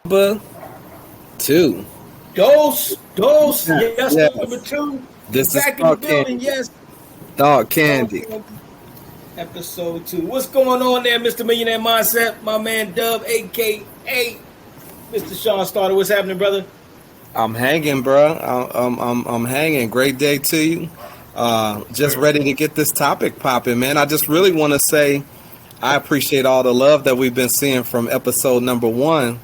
Number two. Yes, number Yes. two. We This is back in the Thought building, Candy. yes. Thought Thought Candy. Candy, episode 2. What's going on there, Mr. Millionaire Mindset? My man Dub, aka Mr. Sean Starter. What's happening, brother? I'm hanging, bro. I'm hanging. Great day to you. Just ready to get this topic popping, man. I just really want to say I appreciate all the love that we've been seeing from episode number 1.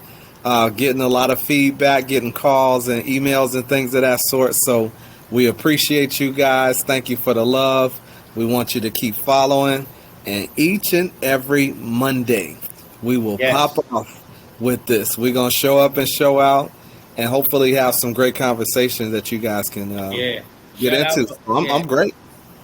Getting a lot of feedback, getting calls and emails and things of that sort. So we appreciate you guys. Thank you for the love. We want you to keep following. And each and every Monday, we will Yes. pop off with this. We're going to show up and show out and hopefully have some great conversations that you guys can Yeah. get Shout out into. to, So I'm yeah. great.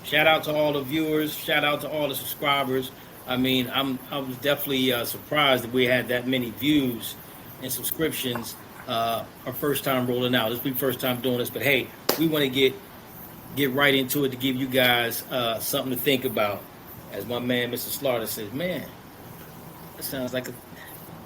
Shout out to all the viewers. Shout out to all the subscribers. I mean, I was definitely surprised that we had that many views and subscriptions. Our first time rolling out. This will be first time doing this, but hey, we want to get right into it to give you guys something to think about. As my man, Mr. Slaughter says, man, that sounds like a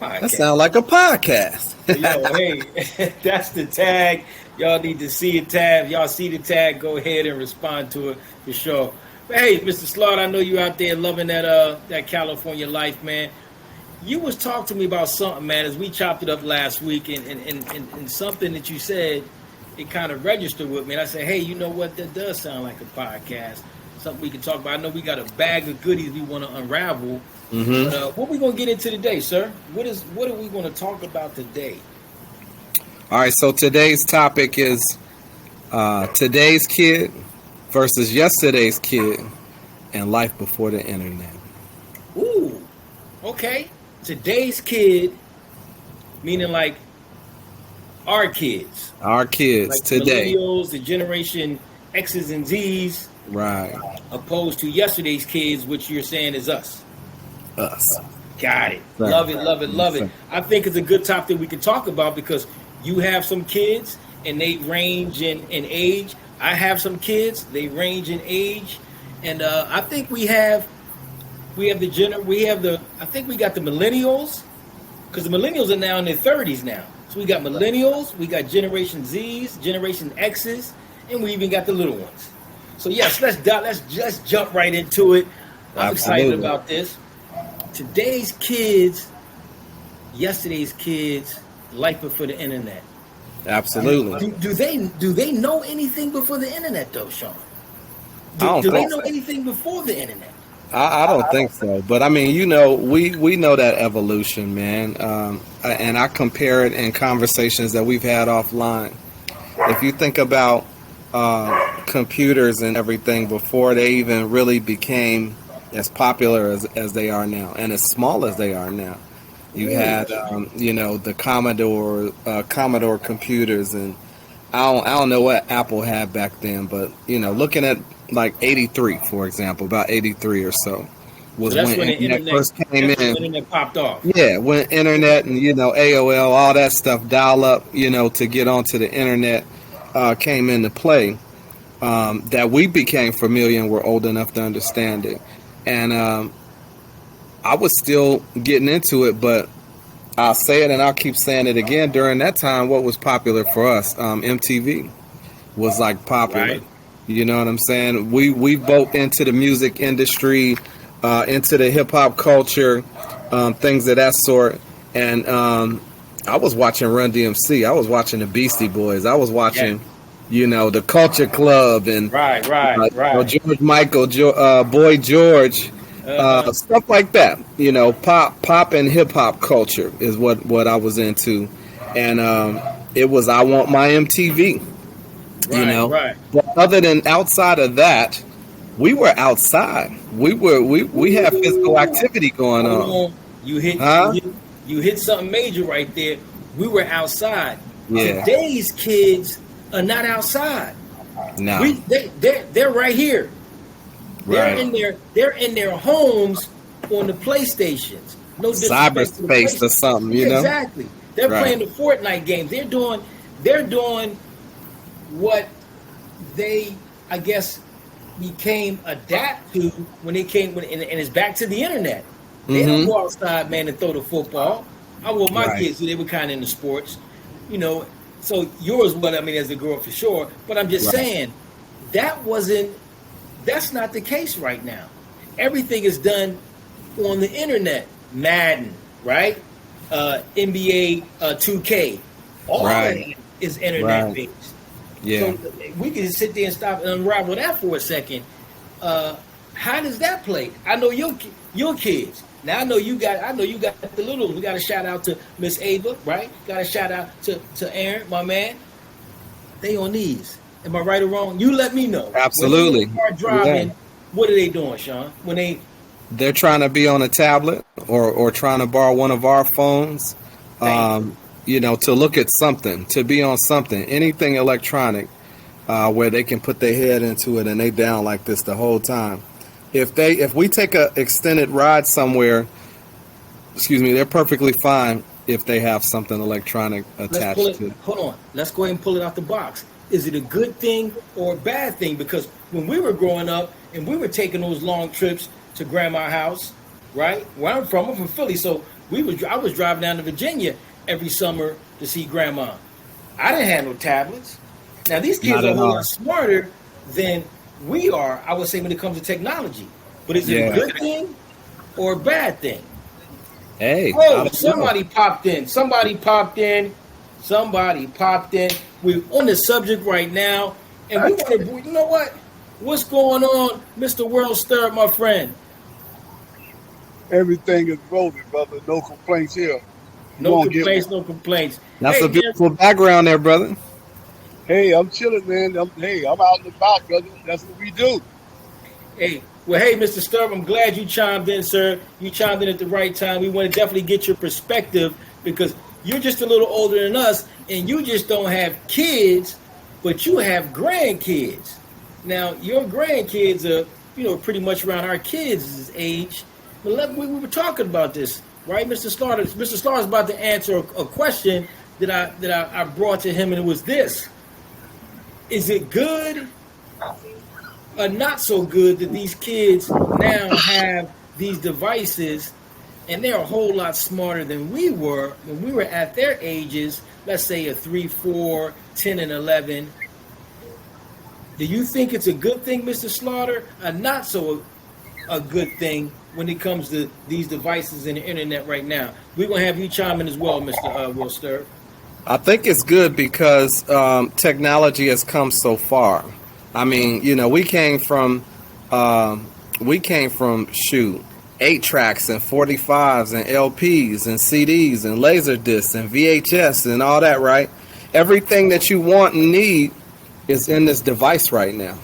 podcast. That sounds like a podcast. Yo, hey, that's the tag. Y'all need to see a tag. Y'all see the tag, go ahead and respond to it for sure. But hey, Mr. Slaughter, I know you out there loving that California life, man. You was talking to me about something, man, as we chopped it up last week, and something that you said, it kind of registered with me. And I said, hey, you know what? That does sound like a podcast. Something we can talk about. I know we got a bag of goodies we want to unravel. Mm-hmm. But what we going to get into today, sir? What are we going to talk about today? All right, so today's topic is today's kid versus yesterday's kid and life before the internet. Ooh, okay. Today's kid, meaning like our kids. Our kids Like today. millennials, the generation X's and Z's, Right. opposed to yesterday's kids, which you're saying is us. Us. Got it. Right. Love it, love it, love it. Right. I think it's a good topic we can talk about because you have some kids and they range in age. I have some kids, they range in age. And I think we have I think we got the millennials, because the millennials are now in their 30s now. So we got millennials, we got Generation Z's, Generation X's, and we even got the little ones. So yes, let's just jump right into it. I'm excited Absolutely. about this. Today's kids, yesterday's kids, life before the internet. Absolutely. Do they know anything before the internet though, Sean? I don't Do they think know so. anything before the internet? I don't think so. But I mean, we know that evolution, man. And I compare it in conversations that we've had offline. If you think about computers and everything before they even really became as popular as they are now and as small as they are now, you had the Commodore computers, and I don't know what Apple had back then, but looking at like 83, for example, about 83 or so was So that's when when the internet first came that's when in. the internet popped off. Yeah, when internet and AOL, all that stuff, dial up, to get onto the internet came into play, that we became familiar and were old enough to understand it. And I was still getting into it, but I'll say it and I'll keep saying it again. During that time, what was popular for us, MTV was like popular. Right. You know what I'm saying? We both into the music industry, into the hip hop culture, things of that sort. And I was watching Run DMC. I was watching the Beastie Boys. I was watching, the Culture Club and Right. George Michael, Boy George, stuff like that. Pop and hip hop culture is what I was into, and it was I Want My MTV. Right. But other than outside of that, we were outside. We had physical activity going on. You hit something major right there. We were outside. Yeah. Today's kids are not outside. No. They're right here. Right. They're in their homes on the PlayStations. No disrespect to the Cyberspace or something, Exactly. They're Right. playing the Fortnite game. They're doing what they, I guess, became adapt to when they came, and it's back to the internet. They don't go outside, man, and throw the football. My Right. kids, they were kind of into sports, you know. So yours, what I mean, as a girl for sure. But I'm just Right. saying that wasn't. That's not the case right now. Everything is done on the internet. Madden, right? NBA 2K, all of Right. that is internet Right. based. Yeah. So we can just sit there and stop and unravel that for a second. Uh, how does that play? I know your kids. Now I know you got the little. We got a shout out to Miss Ava, right? Got a shout out to Aaron, my man. They on these. Am I right or wrong? You let me know. When they in the Absolutely. car Yeah. driving, what are they doing, Sean? When they They're trying to be on a tablet or trying to borrow one of our phones, thank you. um, to look at something, to be on something, anything electronic, where they can put their head into it and they down like this the whole time. If we take a extended ride somewhere, excuse me, they're perfectly fine if they have something electronic Let's pull attached it. to it. Hold on. Let's go ahead and pull it out the box. Is it a good thing or a bad thing? Because when we were growing up and we were taking those long trips to grandma's house, right? Where I'm from Philly, so I was driving down to Virginia every summer to see grandma. I didn't have no tablets. Now these kids Not are a at whole lot all. smarter than we are, I would say, when it comes to technology. But is it a Yeah. good thing or a bad thing? Hey, I Oh, don't know. somebody popped in. Somebody popped in. Somebody popped in. We're on the subject right now, and we want to. You know what? What's going on, Mr. World Stir, my friend? Everything is rolling, brother. No complaints here. You No won't get complaints. one. No complaints. That's Hey, a man. beautiful background there, brother. Hey, I'm chilling, man. I'm out and about, brother. That's what we do. Hey. Well, hey, Mr. Sturb, I'm glad you chimed in, sir. You chimed in at the right time. We want to definitely get your perspective because you're just a little older than us, and you just don't have kids, but you have grandkids. Now, your grandkids are, pretty much around our kids' age. But we were talking about this, right, Mr. Slaughter? Mr. Slaughter's about to answer a question that I brought to him, and it was this: is it good or not so good that these kids now have these devices and they're a whole lot smarter than we were when we were at their ages, let's say a 3, 4, 10, and 11. Do you think it's a good thing, Mr. Slaughter, or not so a good thing when it comes to these devices and the internet right now? We're going to have you chime in as well, Mr. Will Stir. I think it's good because technology has come so far. I mean, we came from shoot 8 tracks and 45s and LPs and CDs and laser discs and VHS and all that, right? Everything that you want and need is in this device right now.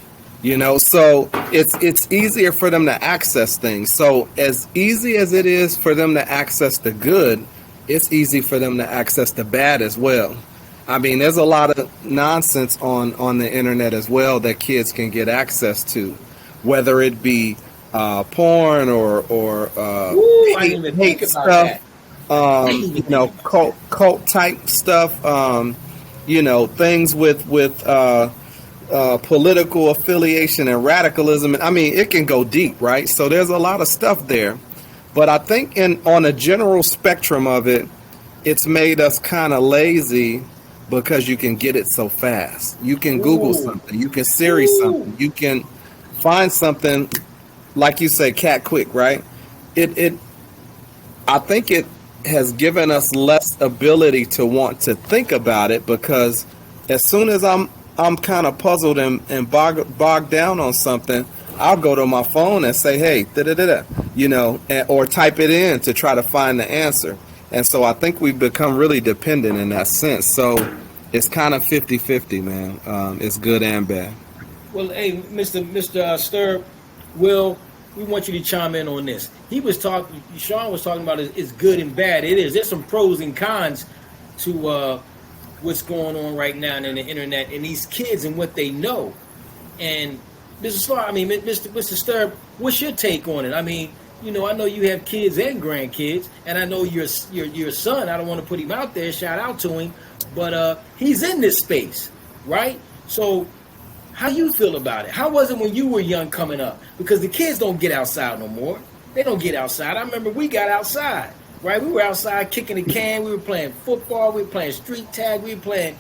So it's easier for them to access things. So as easy as it is for them to access the good, it's easy for them to access the bad as well. I mean, there's a lot of nonsense on the internet as well that kids can get access to, whether it be porn or Ooh, I didn't even think hate about stuff, that. I didn't even think about cult type stuff, things with political affiliation and radicalism. I mean, it can go deep, right? So there's a lot of stuff there. But I think on a general spectrum of it, it's made us kind of lazy because you can get it so fast. You can that. Google Ooh, something, you can Siri ooh. something, you can find something like you say, cat quick, right? It I think it has given us less ability to want to think about it because as soon as I'm kind of puzzled and bogged down on something, I'll go to my phone and say, hey, da da da da, or type it in to try to find the answer. And so I think we've become really dependent in that sense. So it's kind of 50-50, man. It's good and bad. Well, hey, Mr. Sturb, Will, we want you to chime in on this. Sean was talking about it's good and bad. It is. There's some pros and cons to what's going on right now in the internet and these kids and what they know. And Mr. Slaughter, Mr. Sturb, what's your take on it? I mean, I know you have kids and grandkids, and I know your son. I don't want to put him out there. Shout out to him, but he's in this space, right? So, how you feel about it? How was it when you were young coming up? Because the kids don't get outside no more. They don't get outside. I remember we got outside. right? We were outside kicking the can. We were playing football. We were playing street tag. We were playing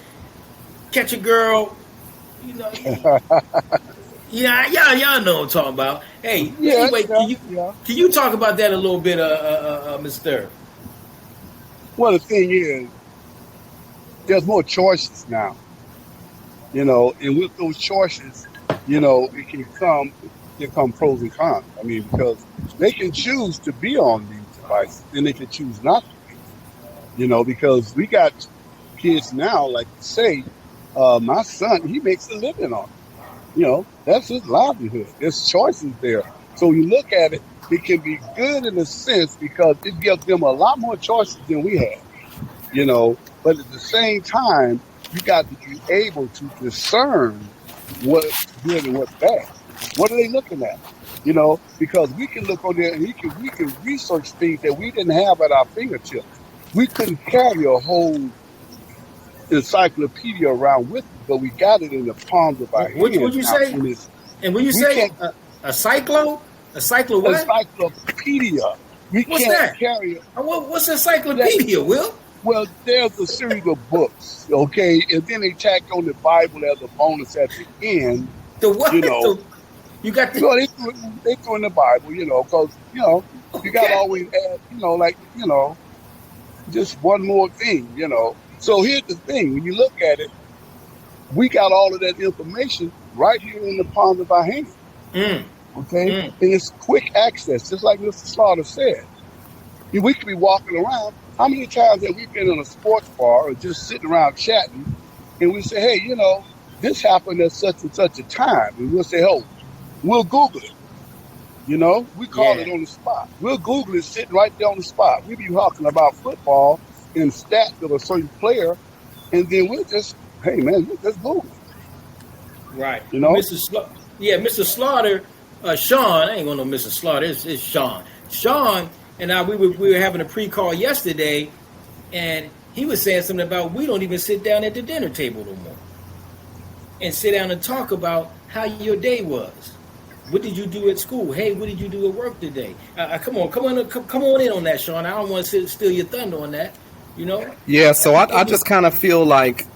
catch a girl. You know, yeah, y'all know what I'm talking about. Hey, Yeah, anyway, yeah, yeah. can you talk about that a little bit, Mister? Well, the thing is, there's more choices now, you know, and with those choices, you know, it can come pros and cons. I mean, because they can choose to be on these devices, and they can choose not to be, you know, because we got kids now, like you say, my son, he makes a living on it. You know, that's his livelihood. There's choices there. So you look at it, it can be good in a sense because it gives them a lot more choices than we have, you know. But at the same time, you got to be able to discern what's good and what's bad. What are they looking at? You know, because we can look on there and we can research things that we didn't have at our fingertips. We couldn't carry a whole encyclopedia around with us, but we got it in the palms of our What would hands you now. say? And it's And when you we say can't a cyclo, a cyclo what? encyclopedia. We What's can't that? carry What's that. encyclopedia, Will? Well, there's a series of books, okay, and then they tack on the Bible as a bonus at the end. The what? You know, You got the well, they threw in the Bible, you know, because you got to okay. always add, like just one more thing, you know. So here's the thing: when you look at it, we got all of that information right here in the palm of our hand. Mm, Okay, mm. and it's quick access, just like Mr. Slaughter said. We could be walking around. How many times have we been in a sports bar or just sitting around chatting, and we say, "Hey, this happened at such and such a time," and we'll say, "Oh, we'll Google it." You know, we call it Yeah. on the spot. We'll Google it sitting right there on the spot. We be talking about football and stats of a certain player, and then we'll just, hey man, we'll just Google it. Right. You Well, know? Yeah, Mr. Slaughter, Sean, I ain't gonna know Mr. Slaughter, it's Sean. Sean and I, we were having a pre-call yesterday, and he was saying something about we don't even sit down at the dinner table no more and sit down and talk about how your day was. What did you do at school? Hey, what did you do at work today? Come on in on that, Sean. I don't want to steal your thunder on that. You know, Yeah, so I everything is just kind of feel like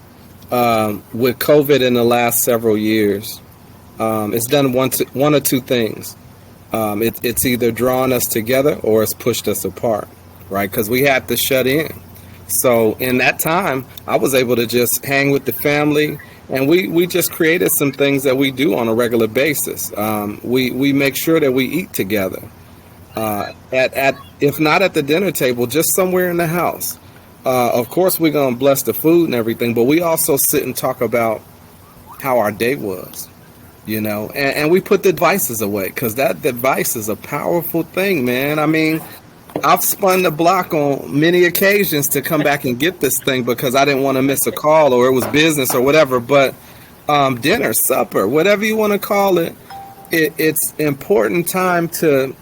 with COVID in the last several years, it's done one or two things. It's either drawn us together or it's pushed us apart, right? Because we had to shut in. So in that time, I was able to just hang with the family, and we just created some things that we do on a regular basis. We make sure that we eat together. At if not at the dinner table, just somewhere in the house. Of course, we're gonna bless the food and everything, but we also sit and talk about how our day was, and we put the devices away because that device is a powerful thing, man. I mean, I've spun the block on many occasions to come back and get this thing because I didn't want to miss a call or it was business or whatever. But dinner, supper, whatever you want to call it, it's important time to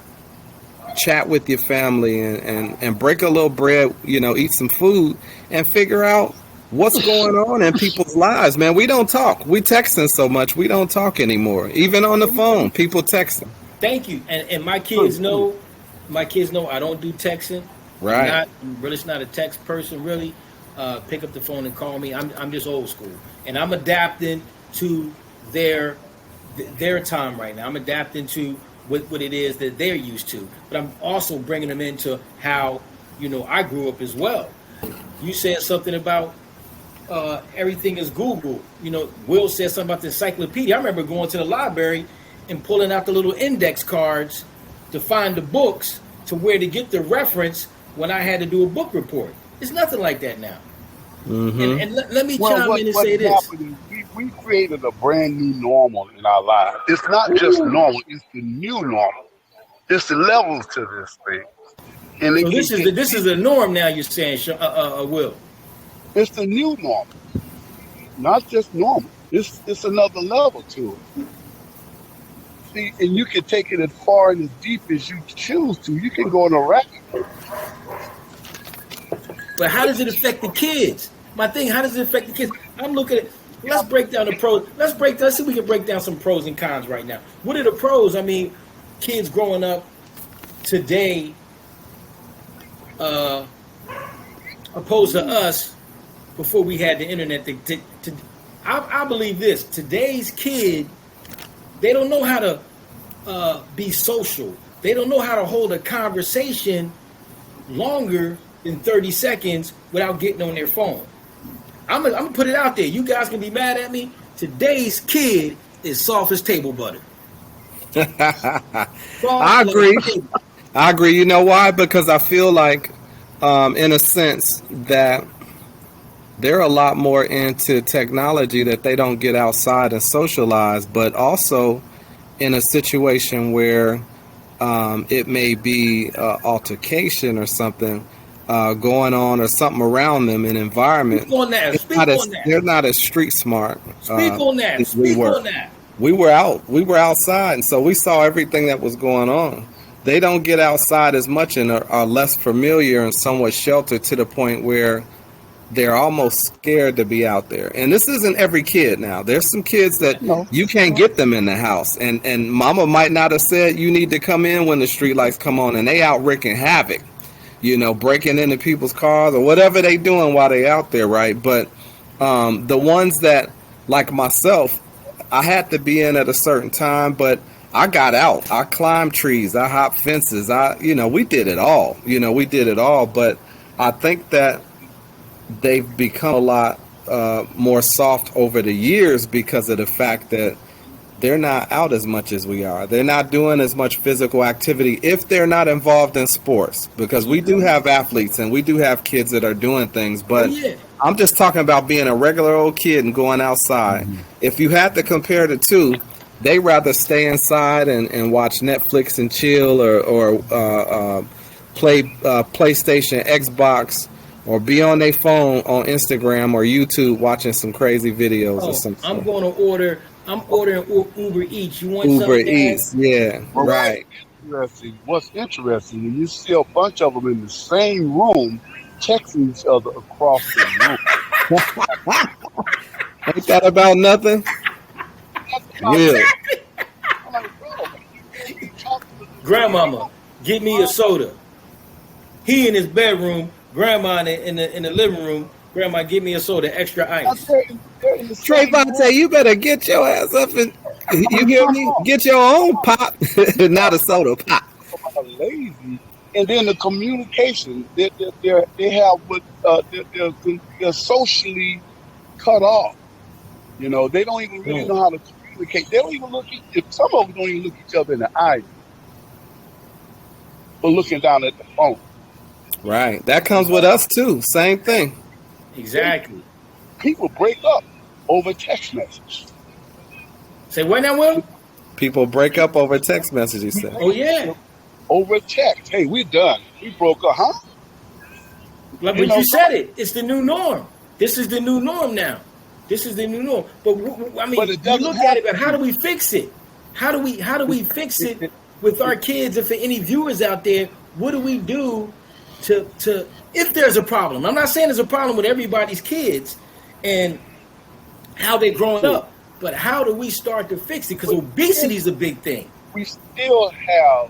chat with your family and break a little bread, eat some food and figure out what's going on in people's lives, man. We don't talk. We texting so much. We don't talk anymore. Even on the phone, people texting. thank you, and my kids know I don't do texting. Right. I'm really not a text person. Really, pick up the phone and call me. I'm just old school, and I'm adapting to their their time right now. I'm adapting to what it is that they're used to, but I'm also bringing them into how I grew up as well. You said something about everything is Google. Will said something about the encyclopedia. I remember going to the library and pulling out the little index cards to find the books to where to get the reference when I had to do a book report. It's nothing like that now. Mm-hmm. And let me Well, chime in and what say this. happened is we created a brand new normal in our lives. It's not just Ooh. normal; it's the new normal. It's the levels to this thing, and it So can get this is deep. a norm now. You're saying, Will. It's the new normal, not just normal. It's another level to it. See, and you can take it as far and as deep as you choose to. You can go in a rabbit hole. But how does it affect the kids? My thing, how does it affect the kids? I'm looking at. Let's break down the pros. Let's see if we can break down some pros and cons right now. What are the pros? I mean, kids growing up today uh, opposed to us before we had the internet. I believe this: today's kid, they don't know how to be social. They don't know how to hold a conversation longer than 30 seconds without getting on their phone. I'm gonna put it out there. You guys can be mad at me. Today's kid is soft as table butter. I agree. I agree. You know why? Because I feel like, in a sense, that they're a lot more into technology that they don't get outside and socialize, but also in a situation where it may be altercation or something going on or something around them in environment. Speak on that. They're not as street smart. Speak on that. We were. We were out. We were outside, and so we saw everything that was going on. They don't get outside as much and are less familiar and somewhat sheltered to the point where they're almost scared to be out there. And this isn't every kid now. There's some kids that you can't get them in the house. And mama might not have said you need to come in when the street lights come on, and they out wreaking havoc, breaking into people's cars or whatever they doing while they out there, right? But the ones that, like myself, I had to be in at a certain time, but I got out. I climbed trees. I hopped fences. We did it all. We did it all. But I think that they've become a lot more soft over the years because of the fact that they're not out as much as we are. They're not doing as much physical activity if they're not involved in sports, because we do have athletes and we do have kids that are doing things. But I'm just talking about being a regular old kid and going outside. Mm-hmm. If you had to compare the two, they rather stay inside and watch Netflix and chill or play PlayStation, Xbox, or be on their phone on Instagram or YouTube watching some crazy videos or something. I'm ordering Uber Eats. You want Uber something? Eats, yeah, right. What's interesting, when you see a bunch of them in the same room texting each other across the room. Ain't that about nothing? Yeah. Grandmama, get me a soda. He in his bedroom, grandma in the living room. Grandma, give me a soda, extra ice. Trayvonte, you better get your ass up and you hear me? Get your own pop, not a soda pop. Lazy, and then the communication they have with they're socially cut off. They don't even really know how to communicate. They don't even some of them don't even look each other in the eye, but looking down at the phone. Right, that comes with us too. Same thing. Exactly. People break up over text messages. Say what now, Will? People break up over text messages. Oh yeah. Over text. Hey, we're done. We broke up, huh? But you said it. It's the new norm. This is the new norm now. This is the new norm. But I mean, you look at it. But how do we fix it? How do we fix it with our kids? And for any viewers out there, what do we do to if there's a problem? I'm not saying there's a problem with everybody's kids and how they're growing up, but how do we start to fix it? Because obesity is a big thing. We still have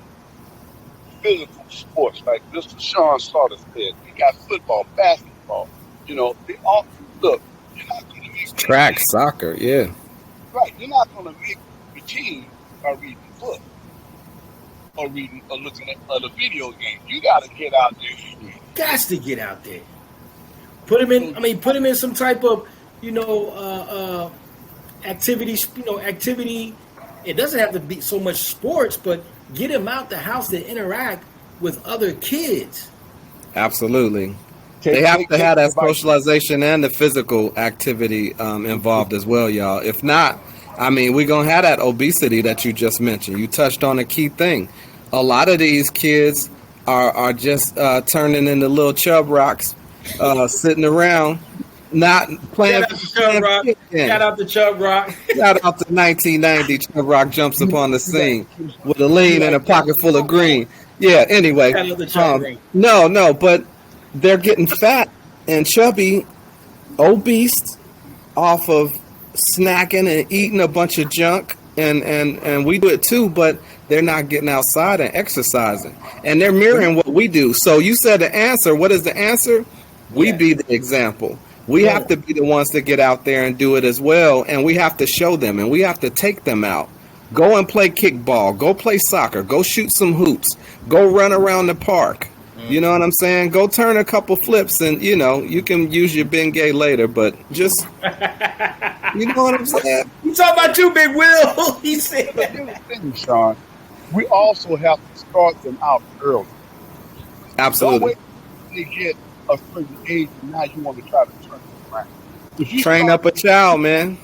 physical sports, like Mr. Sean Slaughter said. We got football, basketball. They all look. You're not going to make track, soccer, yeah. Right. You're not going to make the team by reading a book or reading or looking at a video game. You got to get out there. Got to get out there. Put him in. I mean, put him in some type of activity. Activity. It doesn't have to be so much sports, but get him out the house to interact with other kids. Absolutely. They have to have that socialization and the physical activity involved as well, y'all. If not, I mean, we're going to have that obesity that you just mentioned. You touched on a key thing. A lot of these kids are just turning into little chub rocks, sitting around, not playing. Shout out to Chub Rock. Shout out to 1990. Chub Rock jumps upon the scene with a lean and a pocket full of green. Yeah, anyway. No, but they're getting fat and chubby, obese, off of snacking and eating a bunch of junk, and we do it too. But they're not getting outside and exercising, and they're mirroring what we do. So you said the answer. What is the answer? We Yeah. be the example. We have Boom. to be the ones to get out there and do it as well, and we have to show them, and we have to take them out. Go and play kickball. Go play soccer. Go shoot some hoops. Go run around the park. You know what I'm saying? Go turn a couple flips, and you can use your Bengay later, but just you know what I'm saying? You talking about you, Big Will? He said. But here's the thing, Sean. We also have to start them out early. Don't Absolutely. wait until they get a certain age and now you want to try to turn them around. If you Train start, up a child, man.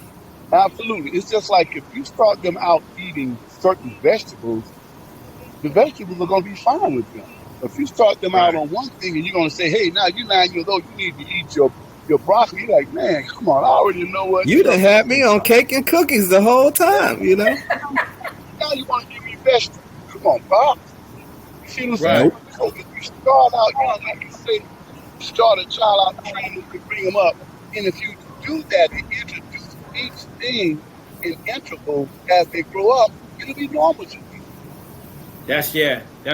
absolutely. It's just like if you start them out eating certain vegetables, the vegetables are going to be fine with them. If you start them out Right. on one thing and you're going to say, hey, now you're 9 years old, you need to eat your broccoli. You're like, man, come on, I already know what. You done had me on cake and cookies the whole time, Now you want to give me vegetables. Come on, Bob. You see what I'm saying? Right. So if you start out young, like you say, start a child out training to bring them up. And if you do that and introduce each thing in intervals as they grow up, it'll be normal to you. That's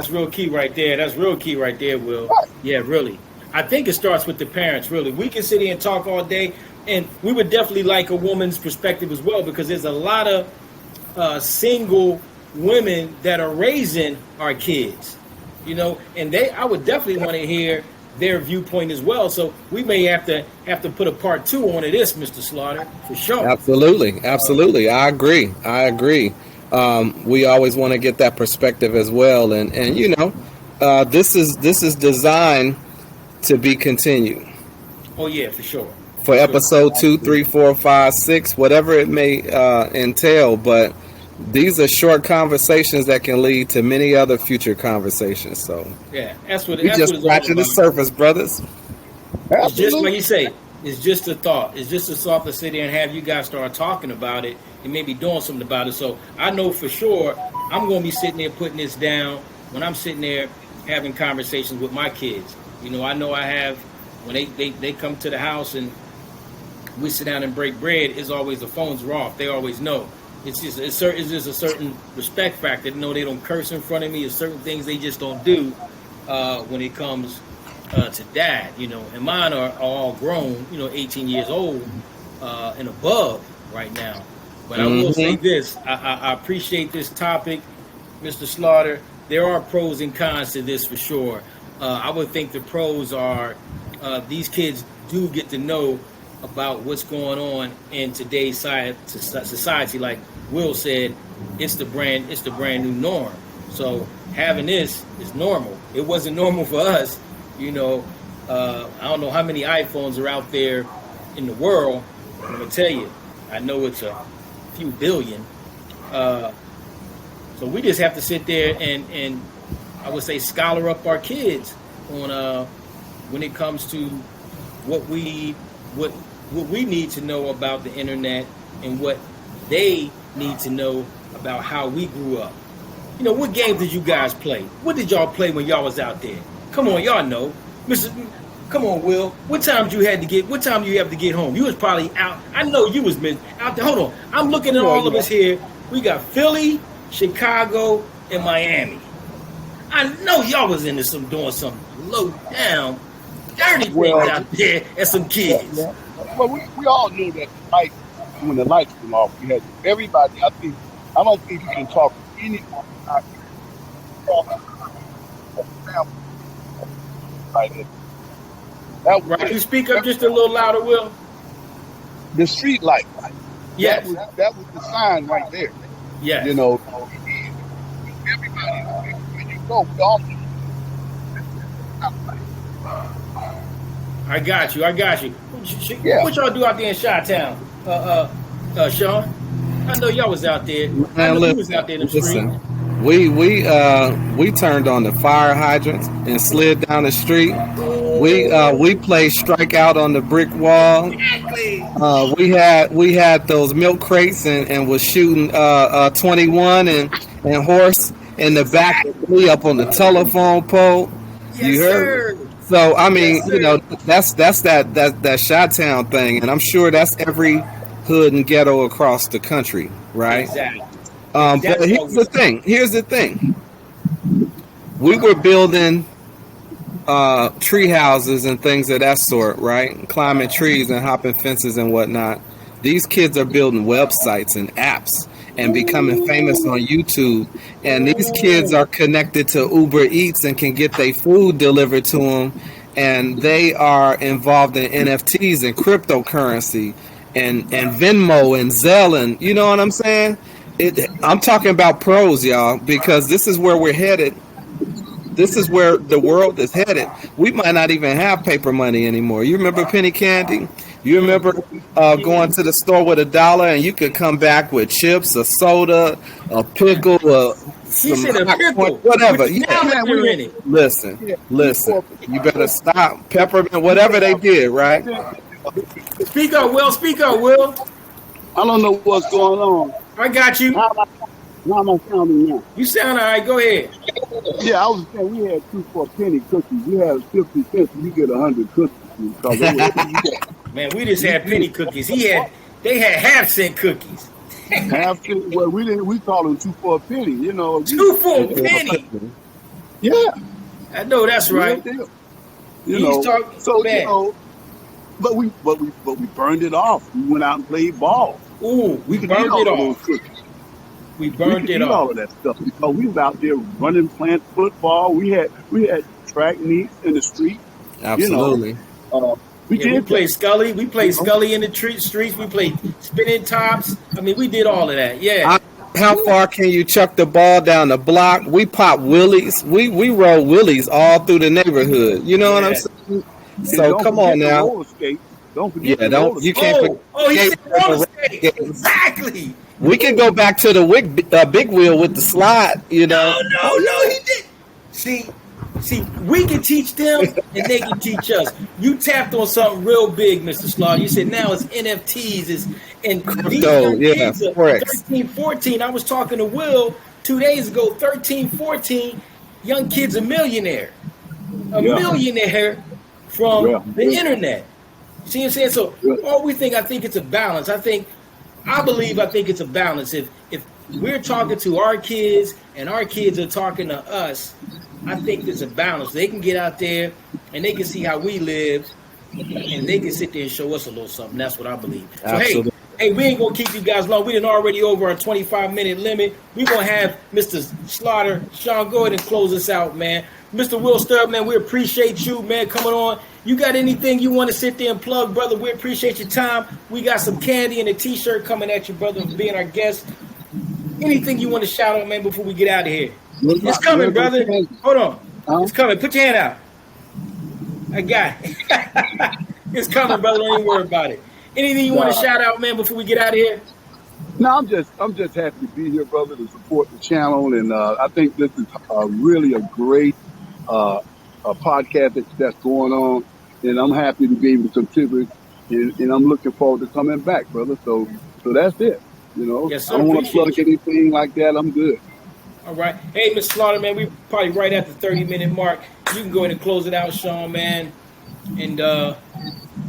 real key right there. That's real key right there, Will. Right. Yeah, really. I think it starts with the parents, really. We can sit here and talk all day, and we would definitely like a woman's perspective as well, because there's a lot of single women that are raising our kids, and I would definitely want to hear their viewpoint as well. So we may have to put a part 2 on to this, Mr. Slaughter, for sure. Absolutely. I agree. We always want to get that perspective as well, and this is designed to be continued Oh yeah, for sure. for episode 2, 3, 4, 5, 6, whatever it may entail. But these are short conversations that can lead to many other future conversations. So Yeah, that's what we that's just what it's all scratching the about. surface, brothers. It's just like Absolutely. you say. It's just a thought. It's just a thought to sit there and have you guys start talking about it and maybe doing something about it. So I know for sure I'm going to be sitting there putting this down when I'm sitting there having conversations with my kids. I know I have when they come to the house and we sit down and break bread. It's always the phones are off. They always know. It's just a certain respect factor. They don't curse in front of me. There's certain things they just don't do when it comes to dad, and mine are all grown, 18 years old and above right now. But I will say this, I appreciate this topic, Mr. Slaughter. There are pros and cons to this for sure. I would think the pros are these kids do get to know about what's going on in today's society. Like Will said, it's the brand new norm. So having this is normal. It wasn't normal for us. I don't know how many iPhones are out there in the world. I'm gonna tell you, I know it's a few billion. So we just have to sit there and I would say scholar up our kids on when it comes to what we need to know about the internet and what they need to know about how we grew up. What game did you guys play? What did y'all play when y'all was out there? Come on, y'all know. Come on, Will. What time do you have to get home? You was probably out. I know you was out there. Hold on. I'm looking at all of us here. We got Philly, Chicago, and Miami. I know y'all was into doing some low down, dirty things out there as some kids. Yeah. Well, we all knew that when the lights went off, we had everybody. I don't think you can talk to anyone out here. Talk to family like that. That was Right. You speak up just a little louder, Will. the street light. Yes. That was the sign right there. Yes. Everybody, when you go, we all knew. I got you. Yeah. What y'all do out there in Chi-Town? Sean? I know y'all was out there. I know you was out there in the street. We turned on the fire hydrants and slid down the street. We played strikeout on the brick wall. Exactly. We had those milk crates and was shooting 21 and horse in the back of me up on the telephone pole. Yes, You heard? sir. So I mean, Yes, that's that Chi-Town thing, and I'm sure that's every hood and ghetto across the country, right? Exactly. And But that's why here's we. the thing. Here's the thing. We were building tree houses and things of that sort, right? Climbing trees and hopping fences and whatnot. These kids are building websites and apps and becoming famous on YouTube. And these kids are connected to Uber Eats and can get their food delivered to them. And they are involved in NFTs and cryptocurrency and Venmo and Zelle, and you know what I'm saying? I'm talking about pros, y'all, because this is where we're headed. This is where the world is headed. We might not even have paper money anymore. You remember penny candy? You remember going to the store with $1 and you could come back with chips, a soda, a pickle, He some said a hot corn, pickle whatever. with Yeah. salamander in it. Listen, Yeah, listen. You better stop peppermint, whatever they did, right? Speak up, Will. Speak up, Will. I don't know what's going on. I got you. How am I sounding now? You sound all right. Go ahead. Yeah, I was saying we had 2 for a penny cookies. We had 50 cents. You get 100 cookies because they were, Man, we just had penny cookies. They had half-cent cookies. half cent. Well, we didn't. We called them 2 for a penny. You know. 2 for a penny. Yeah. I know that's right. You He's know. talking, So man. you know. But we burned it off. We went out and played ball. Ooh, we could burned eat all it of those off. cookies. We We burned could it eat all off. of that stuff because we was out there running, playing football. We had track meets in the street. Absolutely. We Yeah, we did played that. Scully. We played You know? Scully in the streets. We played spinning tops. I mean, we did all of that. Yeah. How far can you chuck the ball down the block? We pop willies. We roll willies all through the neighborhood. You know what I'm Yeah. saying? And So don't come forget on the now. roller skates. Don't forget Yeah, the roller don't you skates. can't He forget said roller skates. skates. Exactly. We can go back to the big wheel with the slide. You know. No, he did. See, we can teach them and they can teach us. You tapped on something real big, Mr. Slaughter. You said now it's NFTs, and these Crypto, young yeah, kids are forex. 13, 14. I was talking to Will 2 days ago, 13, 14, young kids a millionaire. A Yeah. millionaire from Yeah. the internet. See what I'm saying? So Yeah. I think it's a balance. I think it's a balance. If we're talking to our kids and our kids are talking to us, I think there's a balance. They can get out there and they can see how we live, and they can sit there and show us a little something. That's what I believe. So Absolutely. hey, we ain't gonna keep you guys long. We done already over our 25-minute limit. We gonna have Mr. Slaughter, Sean, go ahead and close us out, man. Mr. Will Sturb, man, we appreciate you, man, coming on. You got anything you want to sit there and plug, brother? We appreciate your time. We got some candy and a T-shirt coming at you, brother, for being our guest. Anything you want to shout out, man, before we get out of here? It's coming, brother. Hold on. It's coming. Put your hand out. I got it. It's coming, brother. Don't even worry about it. Anything you want to shout out, man, before we get out of here? No, I'm just happy to be here, brother, to support the channel, and I think this is really a great a podcast that's going on, and I'm happy to be able to contribute, and I'm looking forward to coming back, brother. So that's it. You know, Yes, sir. I don't want to plug anything like that. I'm good. All right. Hey, Mr. Slaughter, man, we probably right at the 30-minute mark. You can go ahead and close it out, Sean, man. And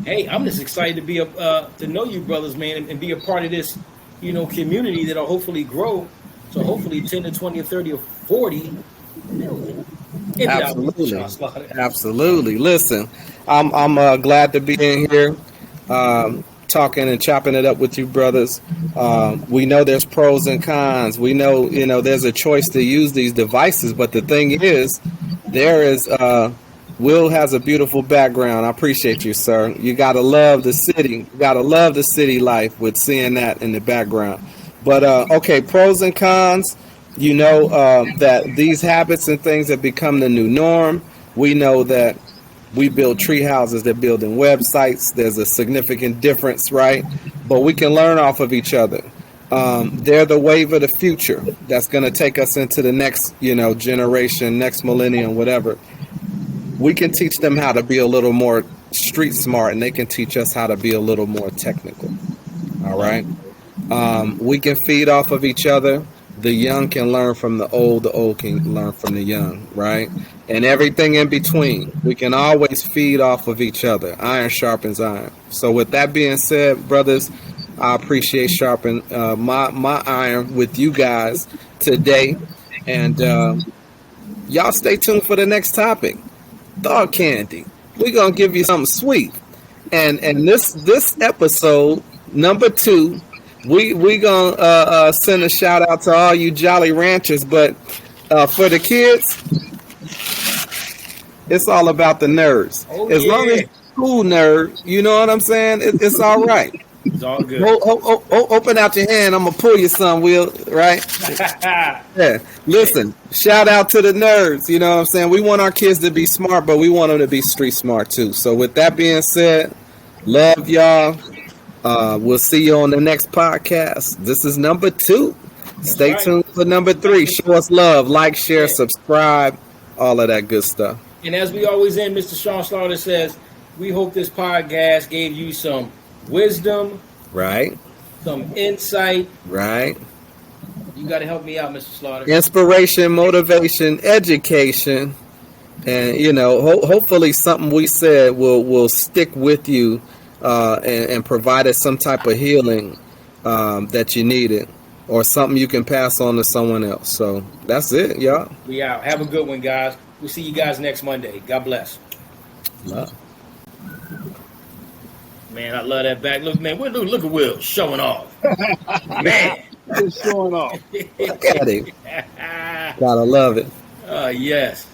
hey, I'm just excited to be to know you, brothers, man, and be a part of this, community that'll hopefully grow. So hopefully 10 to 20 or 30 or 40 million. Absolutely. Absolutely. Listen, I'm glad to be in here, talking and chopping it up with you, brothers. We know there's pros and cons. We know, there's a choice to use these devices, but the thing is, there is. Will has a beautiful background. I appreciate you, sir. You gotta love the city. You gotta love the city life with seeing that in the background. But okay, pros and cons. That these habits and things have become the new norm. We know that we build tree houses, they're building websites. There's a significant difference, right? But we can learn off of each other. They're the wave of the future that's going to take us into the next, generation, next millennium, whatever. We can teach them how to be a little more street smart, and they can teach us how to be a little more technical. All right. We can feed off of each other. The young can learn from the old can learn from the young, right? And everything in between. We can always feed off of each other. Iron sharpens iron. So with that being said, brothers, I appreciate sharpening my iron with you guys today. And y'all stay tuned for the next topic. Dog candy. We're gonna give you something sweet. And this episode number 2, we gonna send a shout out to all you Jolly Ranchers, but for the kids, it's all about the nerds. Oh, As long as you're a cool nerd, you know what I'm saying? It's all right. It's all good. Open out your hand. I'm gonna pull you some, Will. Right? Yeah. Listen. Shout out to the nerds. You know what I'm saying? We want our kids to be smart, but we want them to be street smart too. So with that being said, love y'all. We'll see you on the next podcast. This is number 2. Stay tuned for number 3. Show us love. Like, share, subscribe, all of that good stuff. And as we always end, Mr. Sean Slaughter says, we hope this podcast gave you some wisdom, right? Some insight, right? You got to help me out, Mr. Slaughter. Inspiration, motivation, education, and hopefully something we said will stick with you and provide us some type of healing that you needed, or something you can pass on to someone else. So that's it, y'all. We out. Have a good one, guys. We'll see you guys next Monday. God bless. Love. Man, I love that back. Look, man, look at Will showing off. Man. Just showing off. Look at it. Gotta love it. Yes.